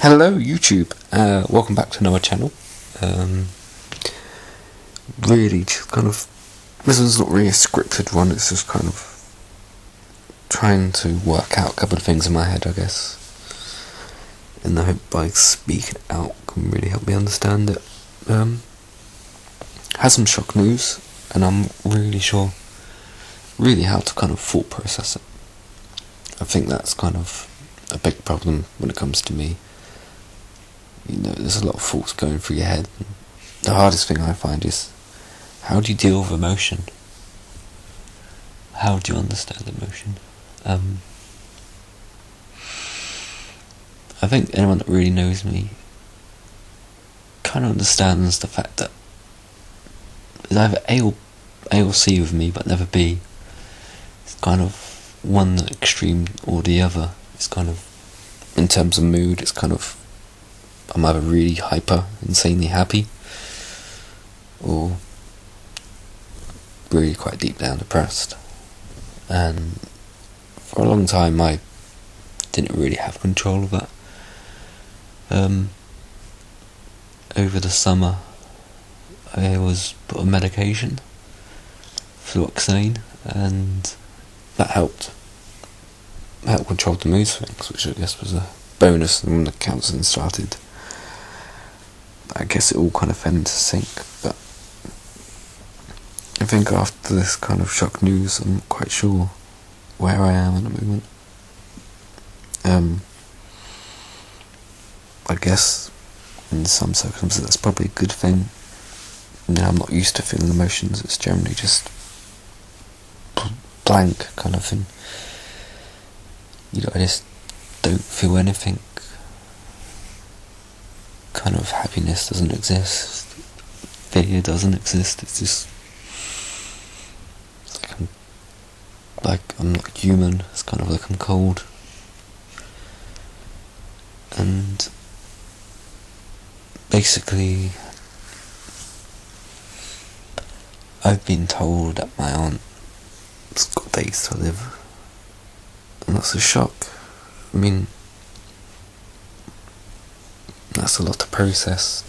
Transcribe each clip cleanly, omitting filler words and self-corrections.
Hello YouTube, welcome back to another channel. Really just kind of, this one's not really a scripted one, it's just kind of trying to work out a couple of things in my head, I guess, and I hope by speaking it out can really help me understand it. Has some shock news, and I'm really sure really how to kind of thought process it. I think that's kind of a big problem when it comes to me. You know, there's a lot of thoughts going through your head. The hardest thing I find is, how do you deal with emotion? How do you understand emotion? I think anyone that really knows me kind of understands the fact that it's either A or C with me, but never B. It's kind of one extreme or the other. It's kind of, in terms of mood, it's kind of, I'm either really hyper, insanely happy, or really quite deep down depressed. And for a long time I didn't really have control of that. Over the summer I was put on medication, fluoxetine, and that helped control the mood swings, which I guess was a bonus. And when the counselling started, I guess it all kind of fell into sync. But I think after this kind of shock news, I'm not quite sure where I am at the moment. I guess in some circumstances that's probably a good thing. You know, I'm not used to feeling emotions. It's generally just blank kind of thing. You know, I just don't feel anything. Kind of happiness doesn't exist. Fear doesn't exist. It's just like I'm not human. It's kind of like I'm cold. And basically, I've been told that my aunt's got days to live, and that's a shock. I mean, that's a lot to process,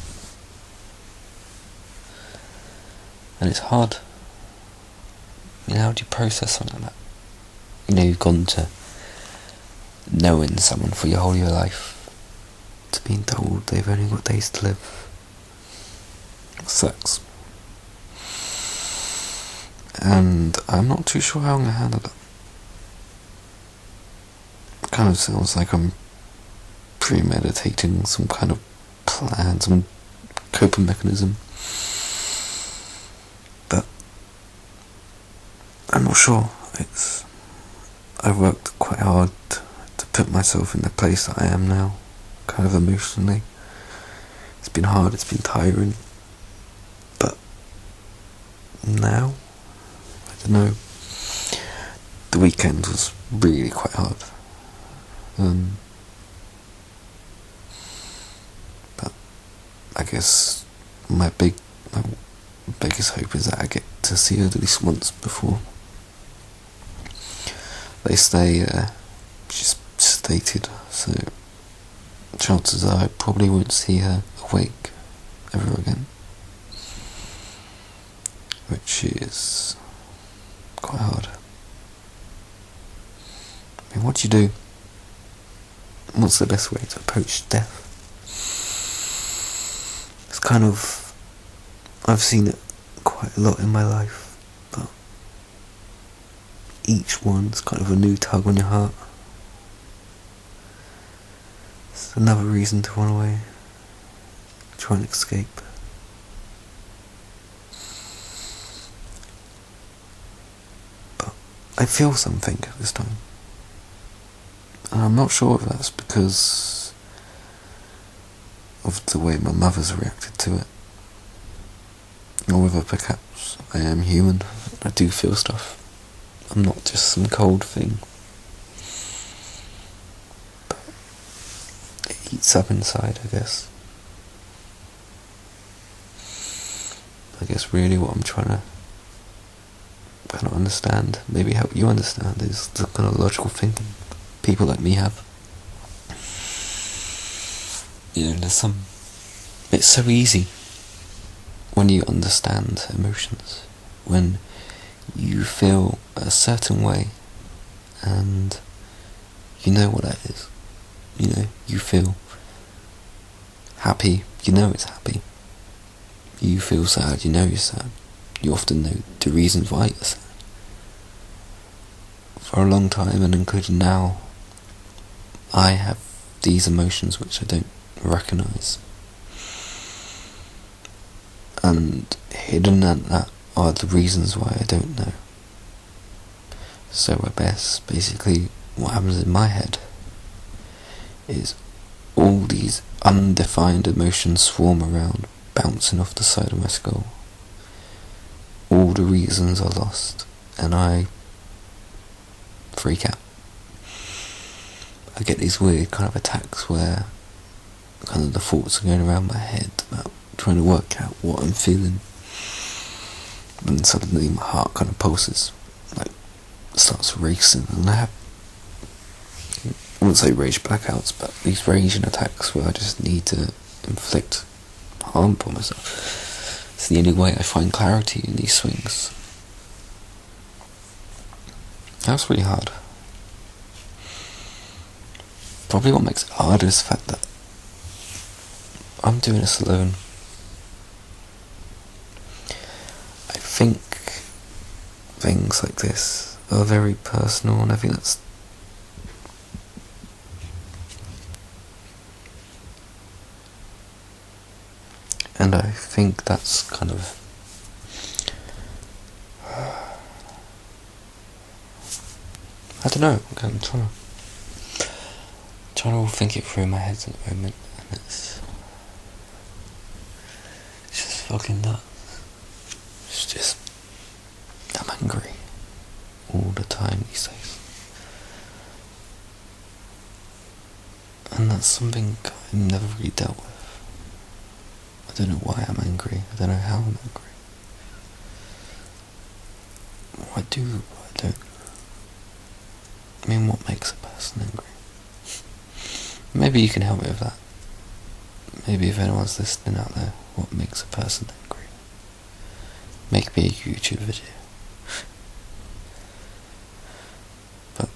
and it's hard. I mean, how do you process something like that? You know, you've gone to knowing someone for your whole life, to being told they've only got days to live. It sucks. And I'm not too sure how I'm going to handle it. It kind of sounds like I'm premeditating some kind of plan, some coping mechanism. But I'm not sure. I've worked quite hard to put myself in the place that I am now, kind of emotionally. It's been hard, it's been tiring. But now, I don't know. The weekend was really quite hard. But I guess my biggest hope is that I get to see her at least once before they stay. She's stated, so chances are I probably won't see her awake ever again, which is quite hard. I mean, what do you do? What's the best way to approach death? It's kind of, I've seen it quite a lot in my life, but each one's kind of a new tug on your heart. It's another reason to run away, try and escape. But I feel something this time. And I'm not sure if that's because of the way my mother's reacted to it, or whether perhaps I am human. I do feel stuff. I'm not just some cold thing. But it eats up inside, I guess. I guess really what I'm trying to kind of understand, maybe help you understand, is the kind of logical thinking people like me have. there's some. It's so easy when you understand emotions, when you feel a certain way, and you know what that is. You feel happy, you know it's happy. You feel sad, you know you're sad. You often know the reasons why you're sad. For a long time, and including now, I have these emotions which I don't recognise. And hidden at that are the reasons why I don't know. So basically what happens in my head is all these undefined emotions swarm around, bouncing off the side of my skull. All the reasons are lost, and I freak out. I get these weird kind of attacks where kind of the thoughts are going around my head about trying to work out what I'm feeling, and suddenly my heart kind of pulses, like starts racing, and I wouldn't say rage blackouts, but these raging attacks where I just need to inflict harm upon myself. It's the only way I find clarity in these swings. That's really hard. Probably what makes it harder is the fact that I'm doing this alone. I think things like this are very personal, and I think that's kind of I don't know. I'm trying to think it through in my head at the moment, and it's just fucking nuts. It's just, I'm angry all the time these days, and that's something I've never really dealt with. I don't know why I'm angry. I don't know how I'm angry. What I do, what I don't. I mean, what makes a person angry? Maybe you can help me with that. Maybe if anyone's listening out there, what makes a person angry? Make me a YouTube video. But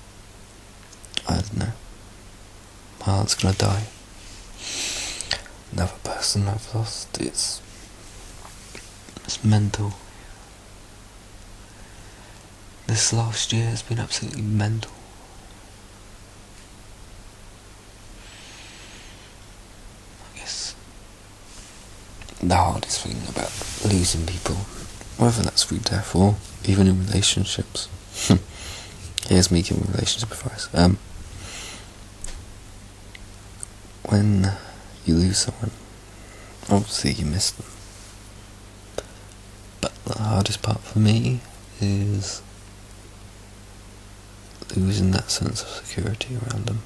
I don't know. My heart's gonna die. Another person I've lost. It's mental. This last year has been absolutely mental. I guess the hardest thing about losing people, whether that's through death or even in relationships. Here's me giving relationship advice. When you lose someone, obviously you miss them. But the hardest part for me is losing that sense of security around them.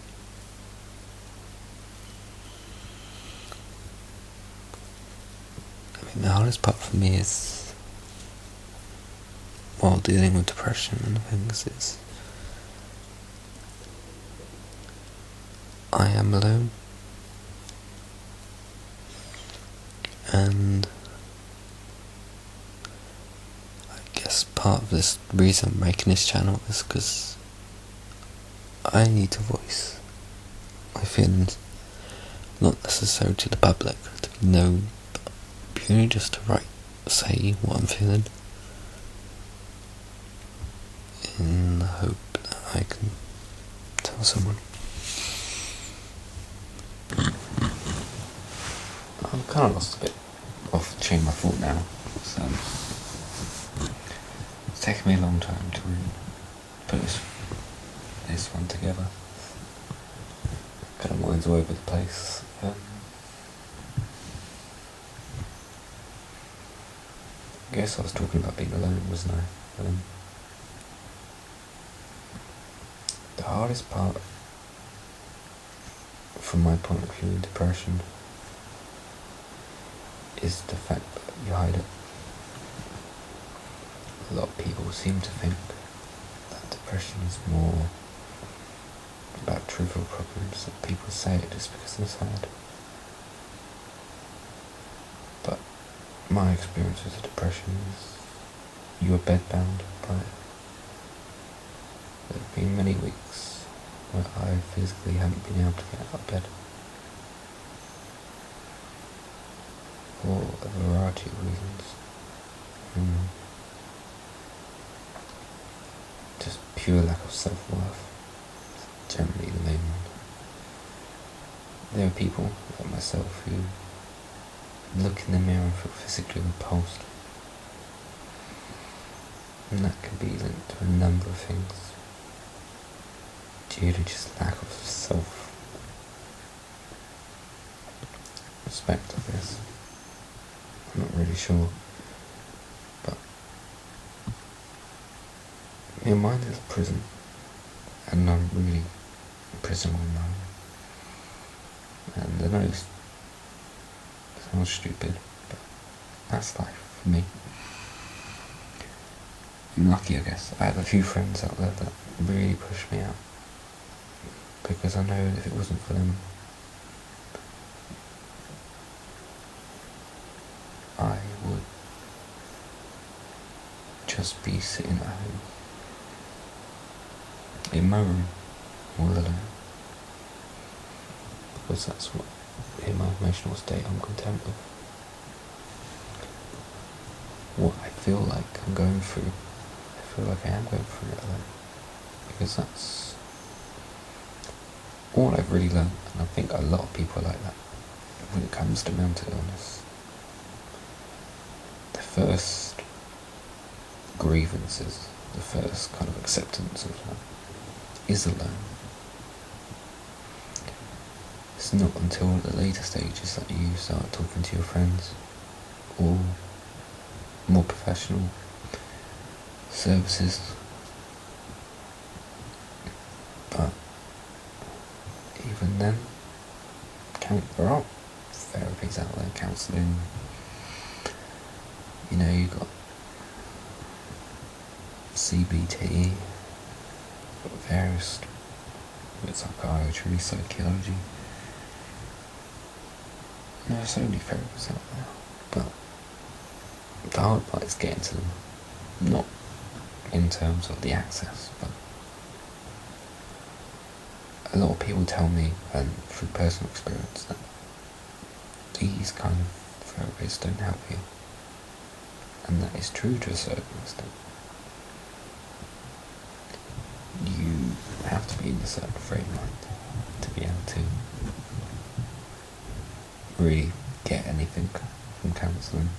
I mean, the hardest part for me is, while dealing with depression and things, is I am alone. And I guess part of this reason I'm making this channel is because I need to voice my feelings, not necessarily to the public, to be known, but purely just to say what I'm feeling, in the hope that I can tell someone. I'm kind of lost a bit off the chain of my thought now, so it's taken me a long time to really put this one together. Kind of mind's all over the place. I guess I was talking about being alone, wasn't I? The hardest part, from my point of view in depression, is the fact that you hide it. A lot of people seem to think that depression is more about trivial problems, that people say it just because they're sad. my experience with depression is you are bedbound by it. There have been many weeks where I physically haven't been able to get out of bed for a variety of reasons. Just pure lack of self-worth is generally the main one. There are people like myself who look in the mirror and feel physically repulsed. And that can be linked to a number of things due to just lack of self-respect, I guess. I'm not really sure, but your mind is a prison, and I'm really in prison right now. And I know it sounds stupid, but that's life for me. I'm lucky, I guess. I have a few friends out there that really push me out, because I know if it wasn't for them, I would just be sitting at home in my room all alone, because that's what, in my emotional state, I'm content with. What I feel like I'm going through, I feel like I am going through it alone, because that's all I've really learned, and I think a lot of people are like that when it comes to mental illness. The first grievances, the first kind of acceptance of that is alone. It's not until the later stages that you start talking to your friends or more professional services. But even then, there are therapies out there, counselling. You know, you've got CBT, you've got various, with psychiatry, psychology. There are so many therapies out there, but the hard part is getting to them, not in terms of the access, but a lot of people tell me, and through personal experience, that these kind of therapies don't help you, and that is true to a certain extent. You have to be in a certain frame of mind to be able to really get anything from counselling.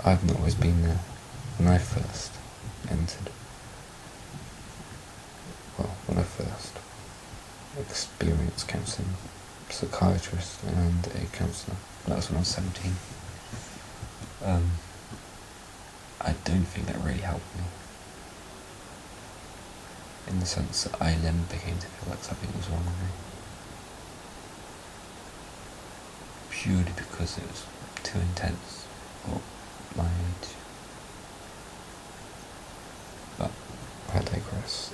I've not always been there. When I first entered, when I first experienced counselling, a psychiatrist and a counsellor, that was when I was 17. I don't think that really helped me, in the sense that I then began to feel like something was wrong with me, purely because it was too intense for my age. But I digress.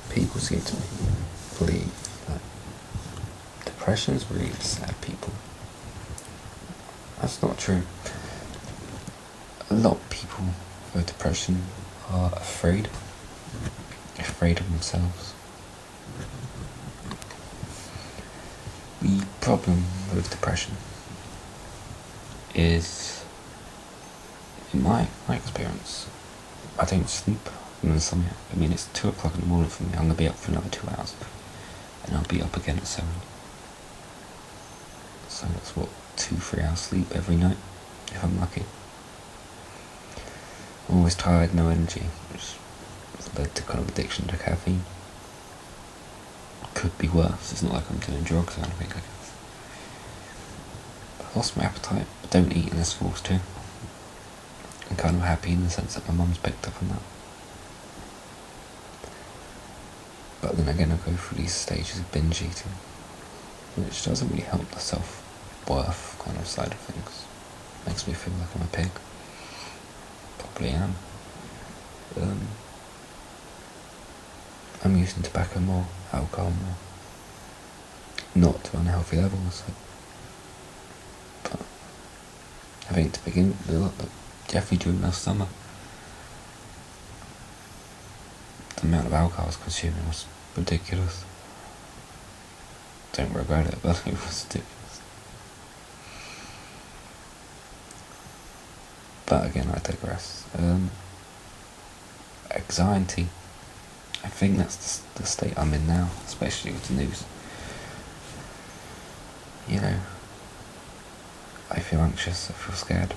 People seem to believe that depression is really for sad people. That's not true. A lot of people with depression are afraid of themselves. The problem with depression is, in my experience, I don't sleep in the summer. I mean, it's 2 o'clock in the morning for me. I'm going to be up for another 2 hours, and I'll be up again at 7. So that's 2-3 hours sleep every night, if I'm lucky. I'm always tired, no energy, which has led to kind of addiction to caffeine. Could be worse. It's not like I'm doing drugs or anything, I guess. I've lost my appetite, but don't eat unless forced to. I'm kind of happy in the sense that my mum's picked up on that. But then again, I go through these stages of binge eating, which doesn't really help the self-worth kind of side of things. Makes me feel like I'm a pig. Probably am. I'm using tobacco more, alcohol more. Not to unhealthy levels, But I think to begin with, definitely during last summer, the amount of alcohol I was consuming was ridiculous. Don't regret it, but it was ridiculous. But again, I digress. Anxiety. I think that's the state I'm in now, especially with the news. You know, I feel anxious, I feel scared.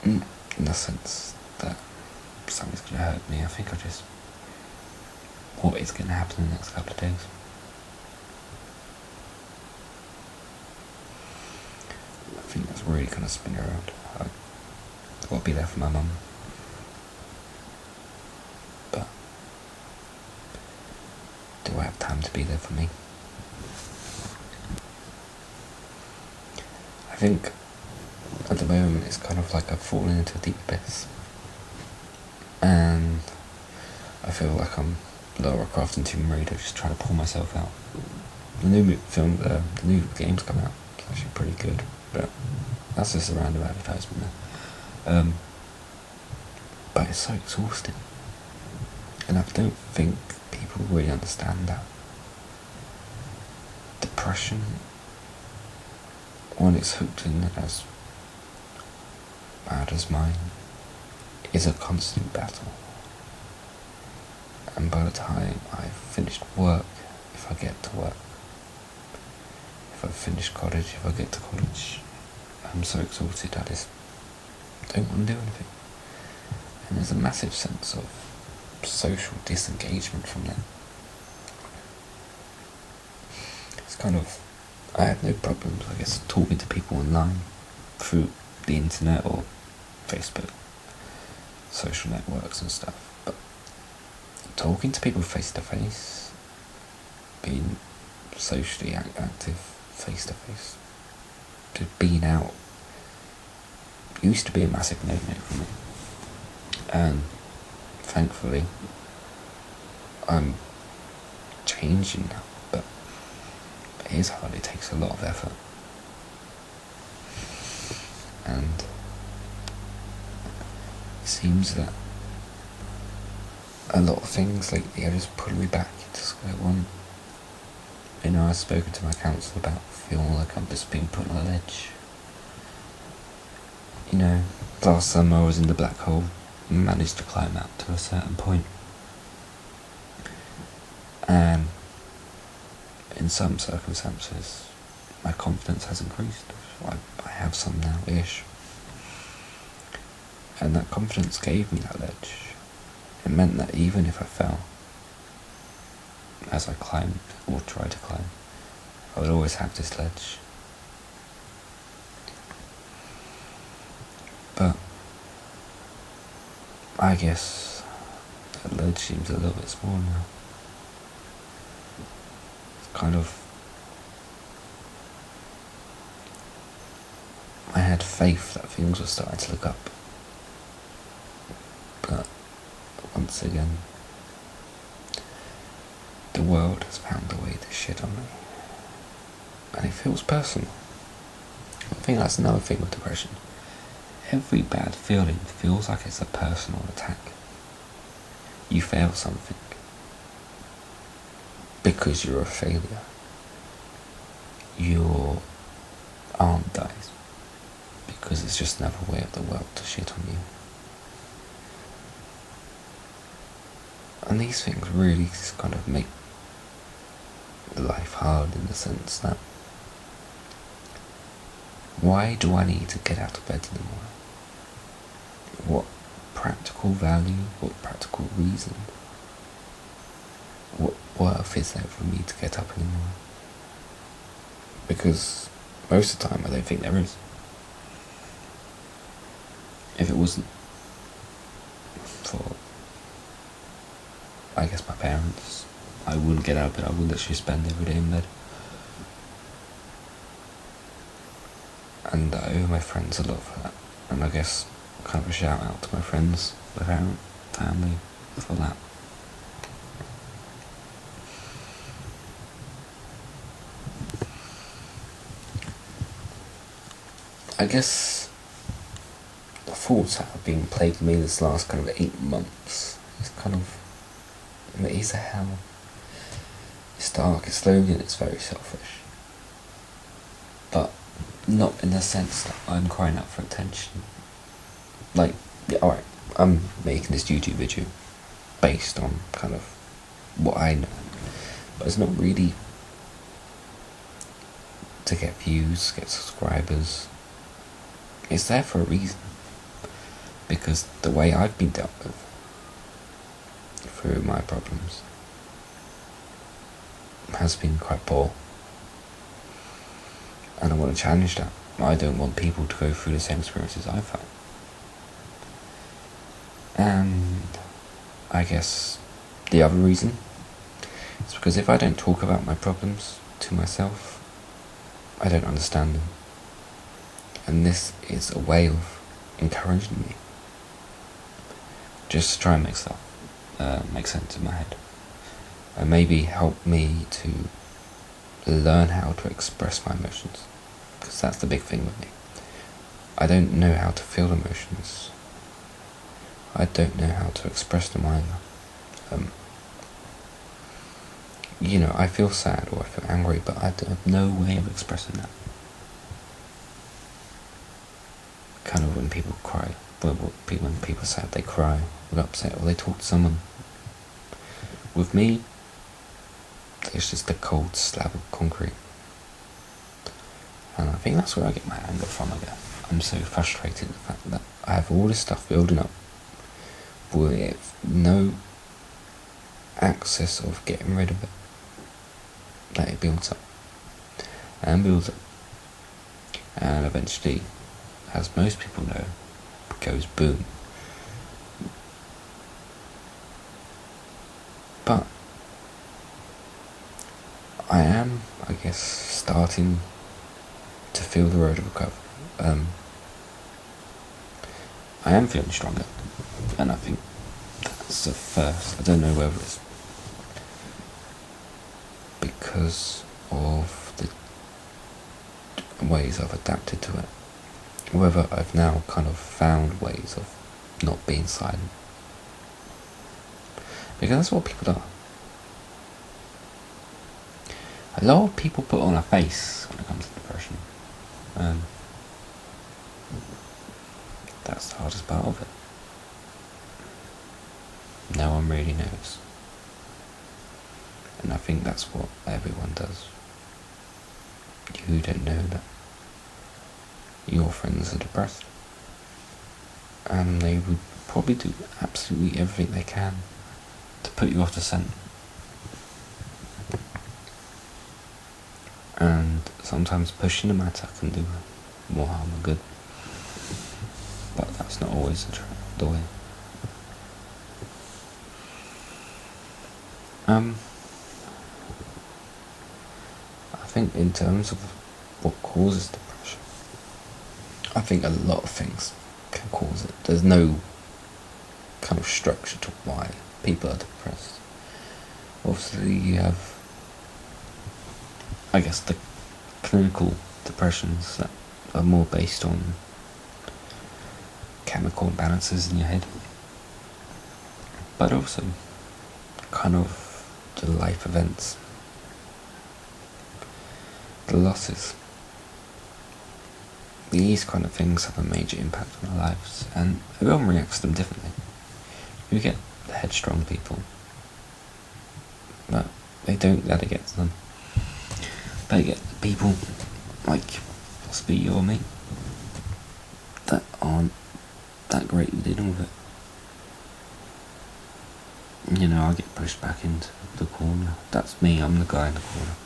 In the sense that something's going to hurt me. I think what is going to happen in the next couple of days. I think that's really going to spin me around. I've got to be there for my mum. But do I have time to be there for me? I think at the moment it's kind of like I've fallen into a deep abyss. And I feel like I'm Lara Croft and Tomb Raider, just trying to pull myself out. The new game's come out. It's actually pretty good, but that's just a random advertisement there. But it's so exhausting, and I don't think people really understand that. Depression, when it's hooked in as bad as mine, is a constant battle. And by the time I've finished work, if I get to work, if I've finished college, if I get to college, I'm so exhausted I just don't want to do anything. And there's a massive sense of social disengagement from them. It's kind of, I have no problems, I guess, talking to people online through the internet or Facebook, social networks and stuff. But talking to people face to face, being socially active face to face, just being out, used to be a massive no-no for me. And thankfully, I'm changing now, but it is hard, it takes a lot of effort. And it seems that a lot of things lately are just pulling me back into square one. You know, I've spoken to my counsellor about feeling like I'm just being put on a ledge. You know, last summer I was in the black hole and managed to climb out to a certain point. And in some circumstances, my confidence has increased. I have some now-ish. And that confidence gave me that ledge. It meant that even if I fell, as I climbed or tried to climb, I would always have this ledge. But I guess that ledge seems a little bit small now. It's kind of, I had faith that things were starting to look up. But once again, the world has found a way to shit on me. And it feels personal. I think that's another thing with depression. Every bad feeling feels like it's a personal attack. You fail something because you're a failure. Your aunt dies because it's just another way of the world to shit on you. And these things really just kind of make life hard in the sense that, why do I need to get out of bed in the morning? What practical value, what practical reason, what worth is there for me to get up in the morning? Because most of the time I don't think there is. If it wasn't for, I guess, my parents, I wouldn't get out of bed. I would literally spend every day in bed. And I owe my friends a lot for that. And I guess kind of a shout out to my friends, my parents, family, for that. I guess the thoughts that have been plaguing me this last kind of 8 months is kind of, it is a hell. It's dark, it's lonely, and it's very selfish. But not in the sense that I'm crying out for attention. Like, yeah, alright, I'm making this YouTube video based on kind of what I know. But it's not really to get views, get subscribers. It's there for a reason. Because the way I've been dealt with through my problems has been quite poor. And I want to challenge that. I don't want people to go through the same experiences I've had. And I guess the other reason is because if I don't talk about my problems to myself, I don't understand them. And this is a way of encouraging me. Just to try and make stuff make sense in my head. And maybe help me to learn how to express my emotions. Because that's the big thing with me. I don't know how to feel emotions. I don't know how to express them either. I feel sad or I feel angry, but I have no way of expressing that. Kind of when people cry, when people are sad, they cry, or upset, or they talk to someone. With me, it's just a cold slab of concrete. And I think that's where I get my anger from, I guess. I'm so frustrated with the fact that I have all this stuff building up with no access of getting rid of it. That it builds up and builds up, and eventually, as most people know, it goes boom. But I am, I guess, starting to feel the road of recovery. I am feeling stronger, and I think that's the first. I don't know whether it's because of the ways I've adapted to it, whether I've now kind of found ways of not being silent. Because that's what people are. A lot of people put on a face when it comes to depression. That's the hardest part of it. No one really knows. And I think that's what everyone does. You don't know that your friends are depressed. And they would probably do absolutely everything they can to put you off the scent. And sometimes pushing the matter can do more harm than good. But that's not always the way. I think in terms of what causes depression, I think a lot of things can cause it. There's no kind of structure to why people are depressed. Obviously you have, I guess, the clinical depressions that are more based on chemical imbalances in your head, but also kind of the life events, the losses. These kind of things have a major impact on our lives, and everyone reacts to them differently. You get the headstrong people, but they don't let it get to them. They get the people like possibly you or me that aren't that great at dealing with it. I get pushed back into the corner. That's me, I'm the guy in the corner.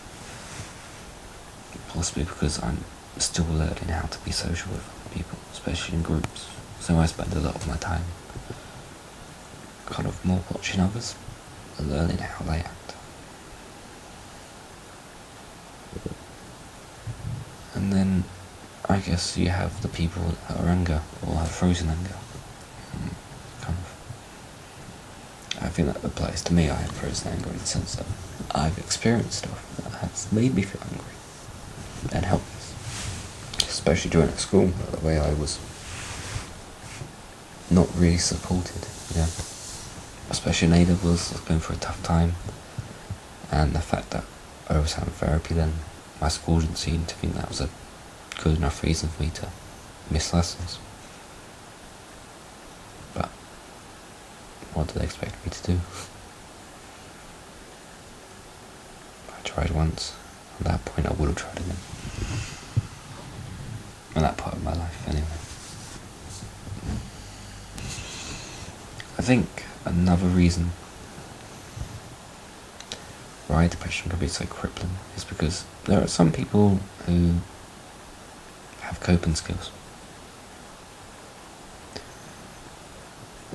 Possibly because I'm still learning how to be social with other people, especially in groups. So I spend a lot of my time kind of more watching others and learning how they act. And then I guess you have the people that are anger or have frozen anger. I think that applies to me. I have frozen anger in the sense that I've experienced stuff that has made me feel angry and helpless, especially during school, the way I was not really supported, especially in A-levels. I was going through a tough time, and the fact that I was having therapy then, my school didn't seem to think that was a good enough reason for me to miss lessons. But what did they expect me to do? I tried once. At that point I would have tried again. In that part of my life, anyway. I think another reason why depression can be so crippling is because there are some people who have coping skills,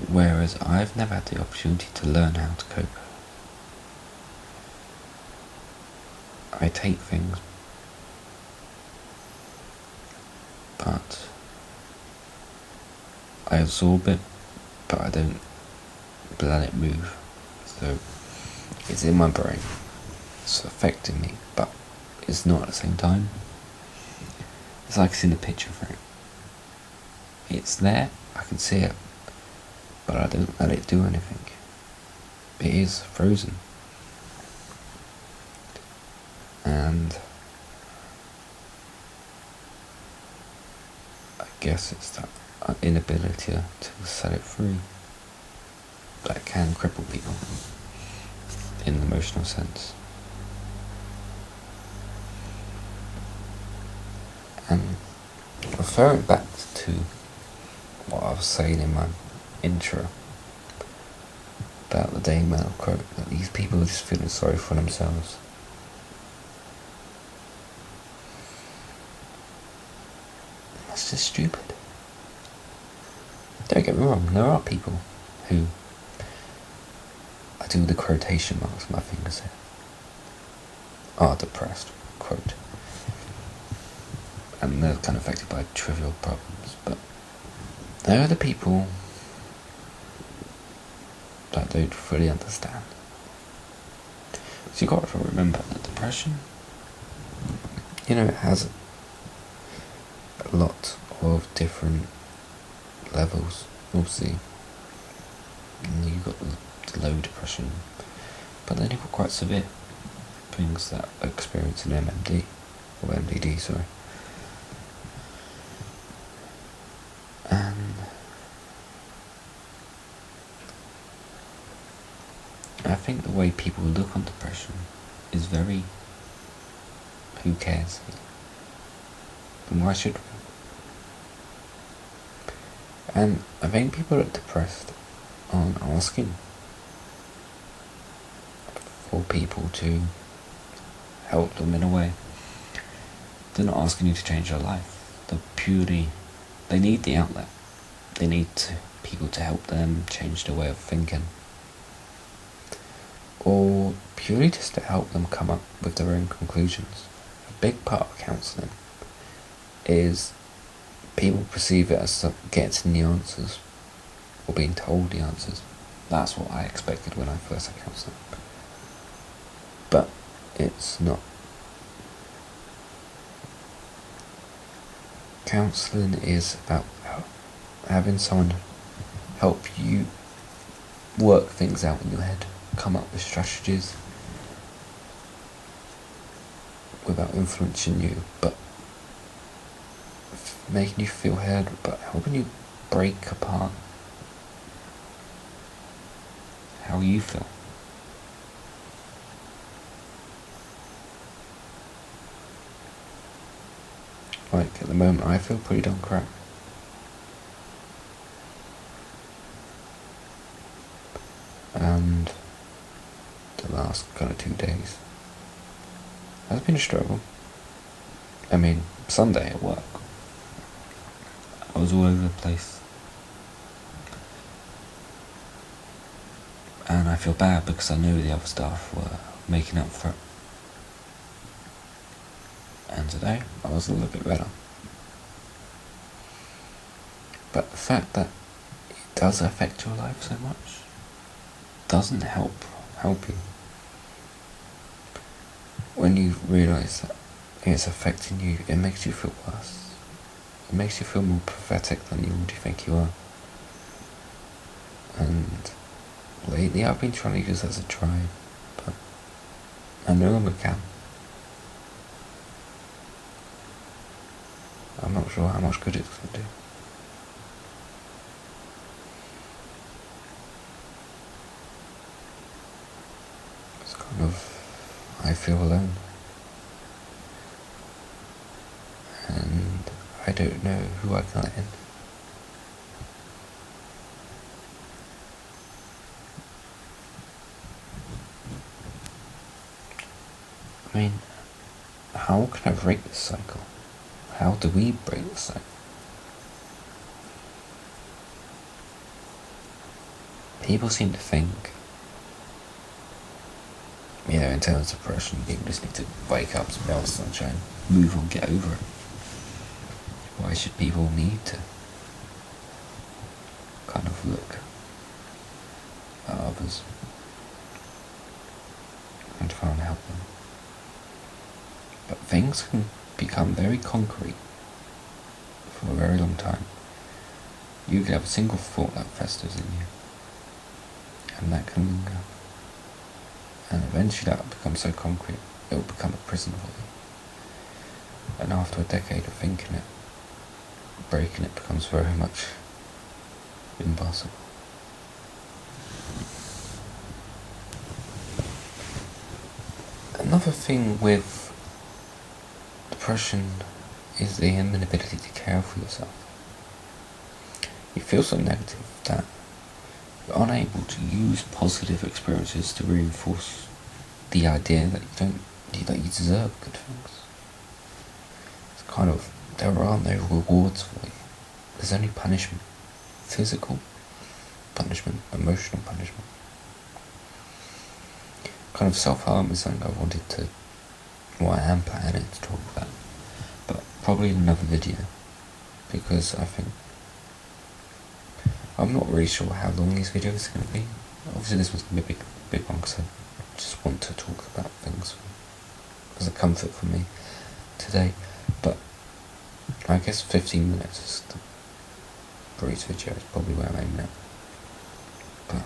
whereas I've never had the opportunity to learn how to cope. I take things, but I absorb it, but I don't let it move. So it's in my brain, it's affecting me, but it's not at the same time. It's like it's in the picture frame. It's there, I can see it, but I don't let it do anything. It is frozen. And I guess it's that inability to set it free that can cripple people in the emotional sense. And referring back to what I was saying in my intro about the Daily Mail quote, that these people are just feeling sorry for themselves. That's just stupid. Don't get me wrong, there are people who, I do the quotation marks on my fingers here, are depressed, quote. And they're kind of affected by trivial problems, but there are the people that don't fully understand. So you've got to remember that depression, it has a lot of different levels, obviously. And you've got the low depression, but then you've got quite severe things that are experienced in MMD, or MDD, sorry. And I think the way people look on depression is very, who cares? And why should we? And I think people that are depressed aren't asking for people to help them in a way. They're not asking you to change your life. They need the outlet. They need people to help them change their way of thinking. Or purely just to help them come up with their own conclusions. A big part of counselling is people perceive it as getting the answers, or being told the answers. That's what I expected when I first had counselling. But it's not. Counselling is about having someone help you work things out in your head, come up with strategies without influencing you, but making you feel heard, but helping you break apart how you feel. Like, at the moment, I feel pretty darn crap. And the last kind of 2 days has been a struggle. I mean, Sunday at work, I was all over the place. And I feel bad because I know the other staff were making up for it. And today, I was a little bit better. But the fact that it does affect your life so much doesn't help you. When you realise that it's affecting you, it makes you feel worse. it makes you feel more pathetic than you already think you are. And lately I've been trying to use that as a drive, but I no longer can. I'm not sure how much good it's going to do. It's kind of, I feel alone. And I don't know who I can let in. I mean, how can I break this cycle? How do we break this cycle? People seem to think, in terms of depression, people just need to wake up, smell the sunshine, move on, get over it. Why should people need to kind of look at others and try and help them? But things can become very concrete for a very long time. You could have a single thought that festers in you, and that can linger. And eventually that will become so concrete, it will become a prison for you. And after a decade of thinking it, breaking it becomes very much impossible. Another thing with depression is the inability to care for yourself. You feel so negative that you're unable to use positive experiences to reinforce the idea that you deserve good things. It's kind of, there are no rewards for you. There's only punishment. Physical punishment, emotional punishment. Kind of self-harm is something I am planning to talk about, but probably in another video, because I think I'm not really sure how long these videos are going to be. Obviously this one's going to be a big one, because I just want to talk about things as a comfort for me today, but I guess 15 minutes is the brief video, is probably where I'm aiming at. But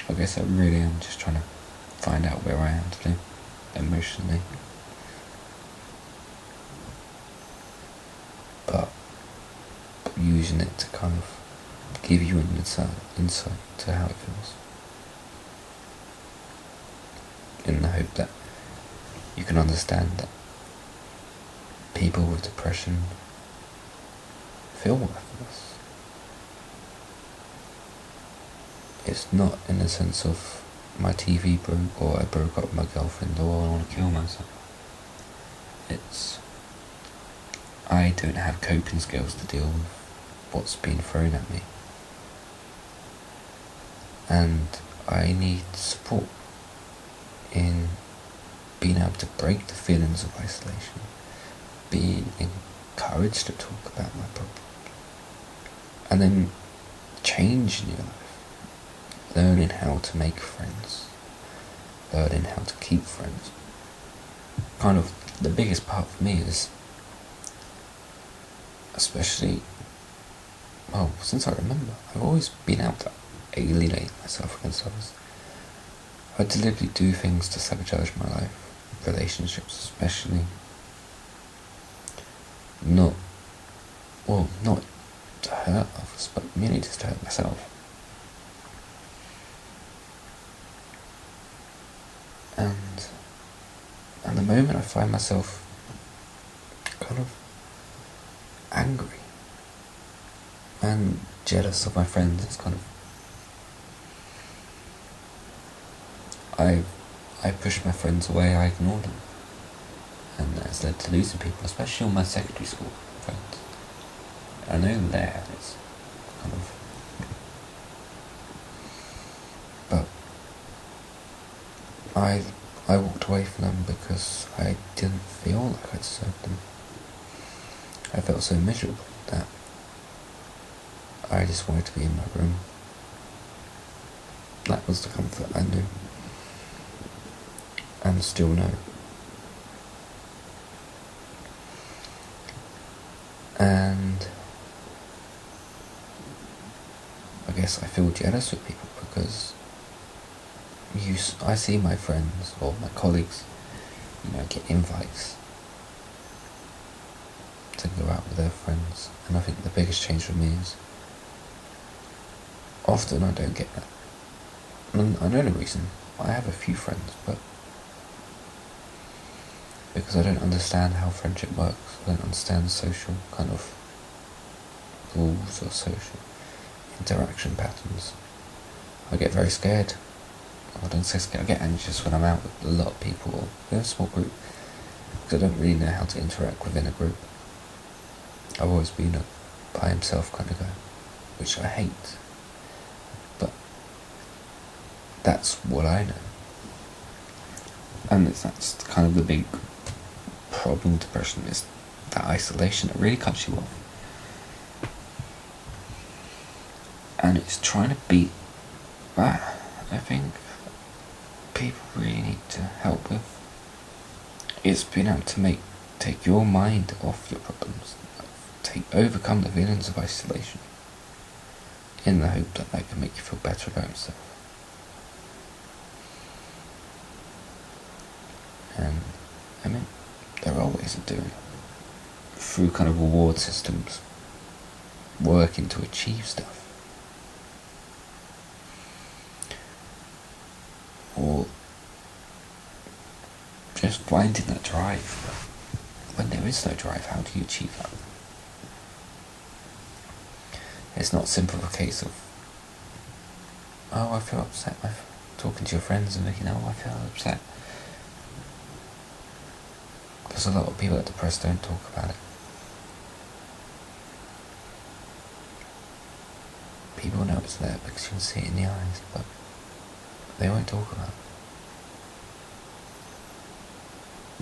I guess I really am just trying to find out where I am today, emotionally. But using it to kind of give you an insight to how it feels. In the hope that you can understand that people with depression feel worthless. It's not in the sense of my TV broke, or I broke up with my girlfriend, or I want to kill myself. It's, I don't have coping skills to deal with what's been thrown at me. And I need support in being able to break the feelings of isolation, being encouraged to talk about my problems, and then changing your life. Learning how to make friends, learning how to keep friends. Kind of the biggest part for me is, especially, well, since I remember, I've always been able to alienate myself against others. I deliberately do things to sabotage my life, relationships especially. Not to hurt others, but merely just to hurt myself. And the moment I find myself kind of angry and jealous of my friends, it's kind of, I push my friends away, I ignore them, and that's led to losing people, especially all my secondary school friends. I know them there, it's kind of, but I walked away from them because I didn't feel like I deserved them. I felt so miserable that I just wanted to be in my room. That was the comfort I knew, and still know. And I guess I feel jealous with people because I see my friends or my colleagues, get invites to go out with their friends, and I think the biggest change for me is often I don't get that. I know the reason. I have a few friends, but because I don't understand how friendship works, I don't understand social kind of rules or social interaction patterns, I get very scared. I don't say scared, I get anxious when I'm out with a lot of people or in a small group, because I don't really know how to interact within a group. I've always been a by himself kind of guy, which I hate, but that's what I know. And that's kind of the big problem with depression, is that isolation. It really cuts you off. And it's trying to beat that, I think people really need to help with. It's being able to take your mind off your problems, overcome the feelings of isolation, in the hope that can make you feel better about yourself. And there are ways of doing it through kind of reward systems, working to achieve stuff, or just finding that drive. When there is no drive, how do you achieve that? It's not simple a case of, I feel upset by talking to your friends and thinking, I feel upset. Because a lot of people that are depressed don't talk about it. People know it's there because you can see it in the eyes, but they won't talk about it.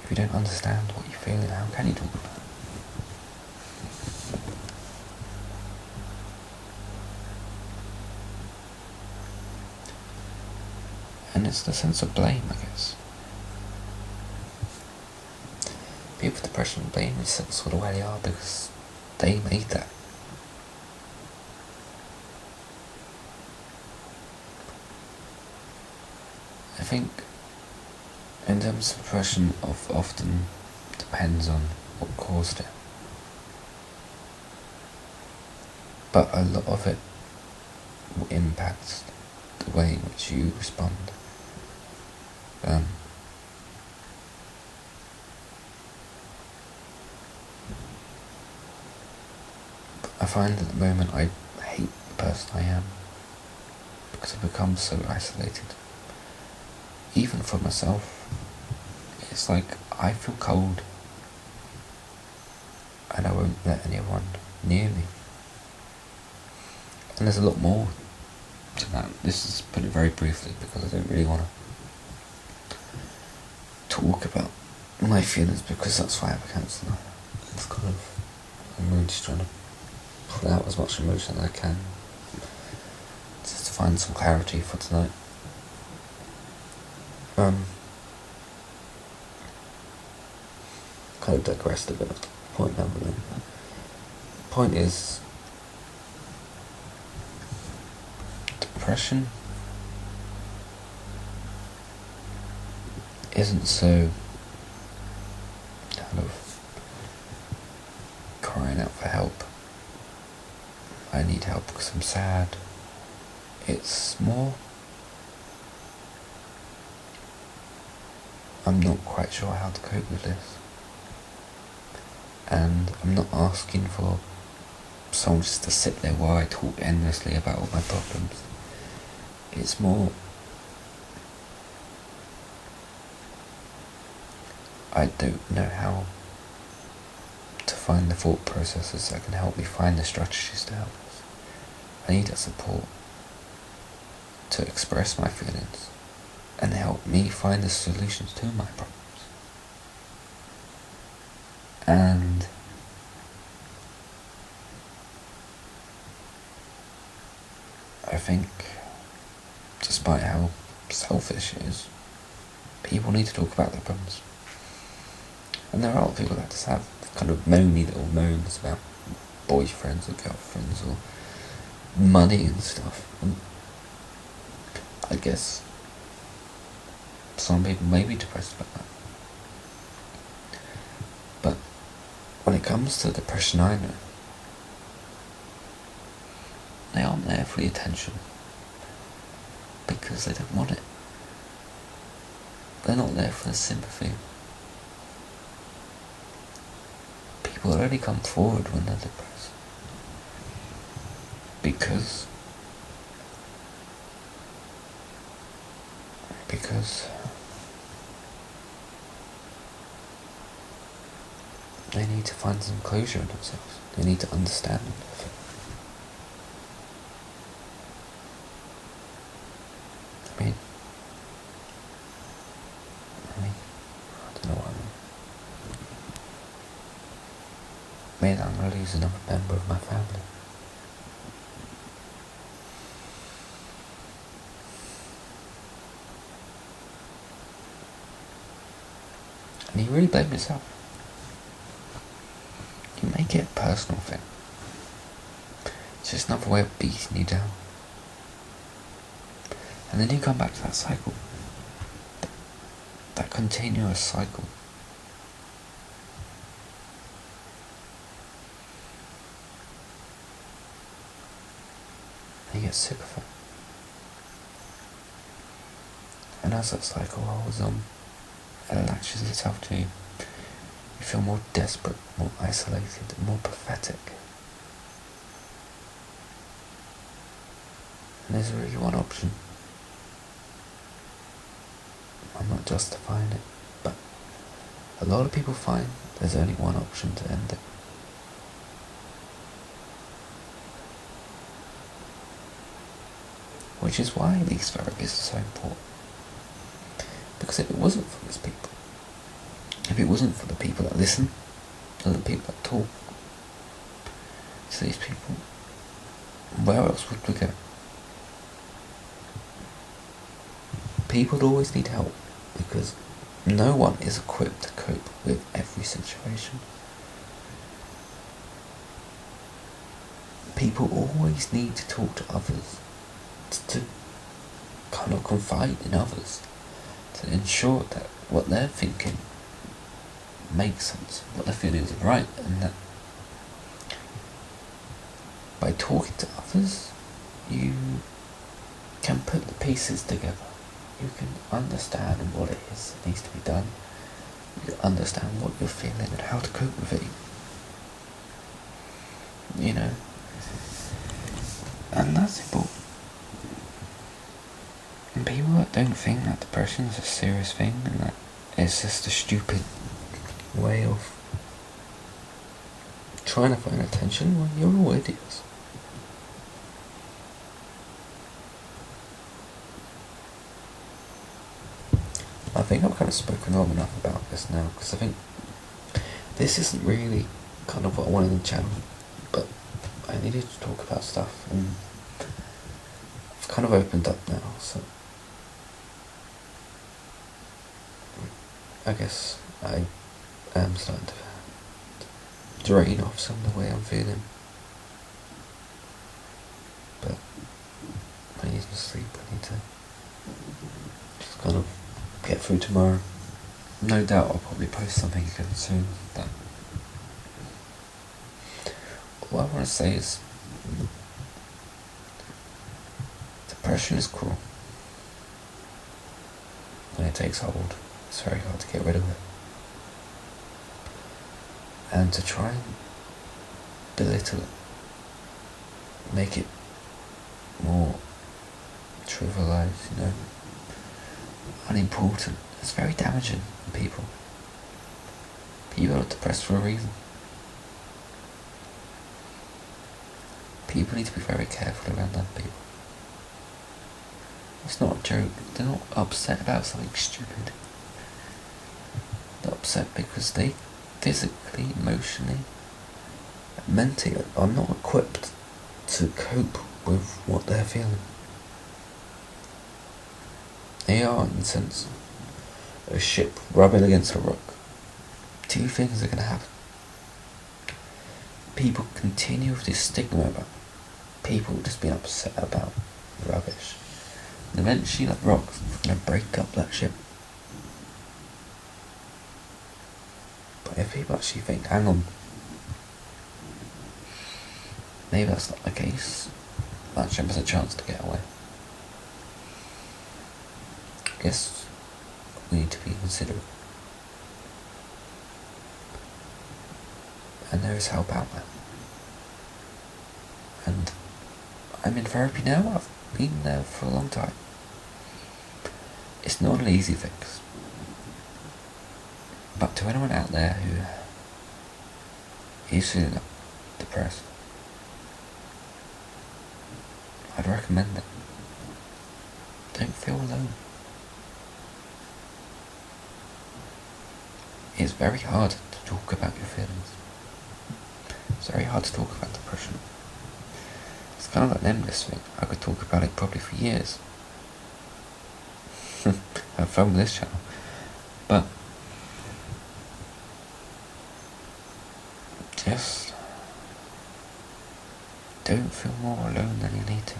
If you don't understand what you're feeling, how can you talk about it? And it's the sense of blame, I guess. People with depression blame themselves for the way they are because they made that. I think in terms of depression, often depends on what caused it. But a lot of it impacts the way in which you respond. I find at the moment I hate the person I am because I've become so isolated. Even for myself, it's like I feel cold and I won't let anyone near me. And there's a lot more to that. This is put it very briefly because I don't really want to talk about my feelings because that's why I have a counsellor. It's kind of, I'm really just trying to pull out as much emotion as I can just to find some clarity for tonight. Kind of digressed a bit of the point now, but the point is, depression isn't so kind of crying out for help. I need help because I'm sad. It's more, I'm not quite sure how to cope with this. And I'm not asking for someone just to sit there while I talk endlessly about all my problems. It's more, I don't know how to find the thought processes that can help me find the strategies to help us. I need that support to express my feelings and help me find the solutions to my problems. And I think, despite how selfish it is, people need to talk about their problems. And there are a lot of people that just have kind of moany little moans about boyfriends or girlfriends or money and stuff. And I guess some people may be depressed about that. But when it comes to depression, I know they aren't there for the attention because they don't want it. They're not there for the sympathy. People only come forward when they're depressed because they need to find some closure in themselves. They need to understand it. I don't know what I mean. I'm going to lose another member of my family. And you really blame yourself. You make it a personal thing. It's just another way of beating you down. And then you come back to that cycle. That continuous cycle. And you get sick of it. And as that cycle rolls on, it latches itself to you. You feel more desperate, more isolated, more pathetic. And there's really one option. I'm not justifying it, but a lot of people find there's only one option to end it. Which is why these therapies are so important. Because if it wasn't for these people, if it wasn't for the people that listen, and the people that talk to these people, where else would we go? People always need help because no one is equipped to cope with every situation. People always need to talk to others, to kind of confide in others, to ensure that what they're thinking makes sense, what they're feeling is right, and that by talking to others, you can put the pieces together. You can understand what it is that needs to be done. You can understand what you're feeling and how to cope with it. You know, and that's important. And people that don't think that depression is a serious thing and that it's just a stupid way of trying to find attention, well, you're all idiots. I think I've kind of spoken long enough about this now, because I think this isn't really kind of what I wanted in the channel, but I needed to talk about stuff, and I've kind of opened up now, so I guess I am starting to drain off some of the way I'm feeling, but I need to sleep. I need to just kind of get through tomorrow. No doubt I'll probably post something again soon, but all I want to say is depression is cruel. When it takes hold, it's very hard to get rid of it. And to try and belittle it, make it more trivialized, you know, unimportant, it's very damaging to people. People are depressed for a reason. People need to be very careful around other people. It's not a joke. They're not upset about something stupid. They're upset because they physically, emotionally, mentally are not equipped to cope with what they're feeling. They are, in a sense, a ship rubbing against a rock. Two things are going to happen. people continue with this stigma about people just being upset about rubbish. And eventually, like rocks, gonna break up that ship. But if people actually think, hang on, maybe that's not the case, that ship has a chance to get away. I guess we need to be considerate. And there is help out there. And I'm in therapy now, I've been there for a long time. It's not an easy fix. But to anyone out there who is feeling depressed, I'd recommend it. Don't feel alone. It's very hard to talk about your feelings. It's very hard to talk about depression. It's kind of like an endless thing. I could talk about it probably for years. Have fun with this channel. But just don't feel more alone than you need to.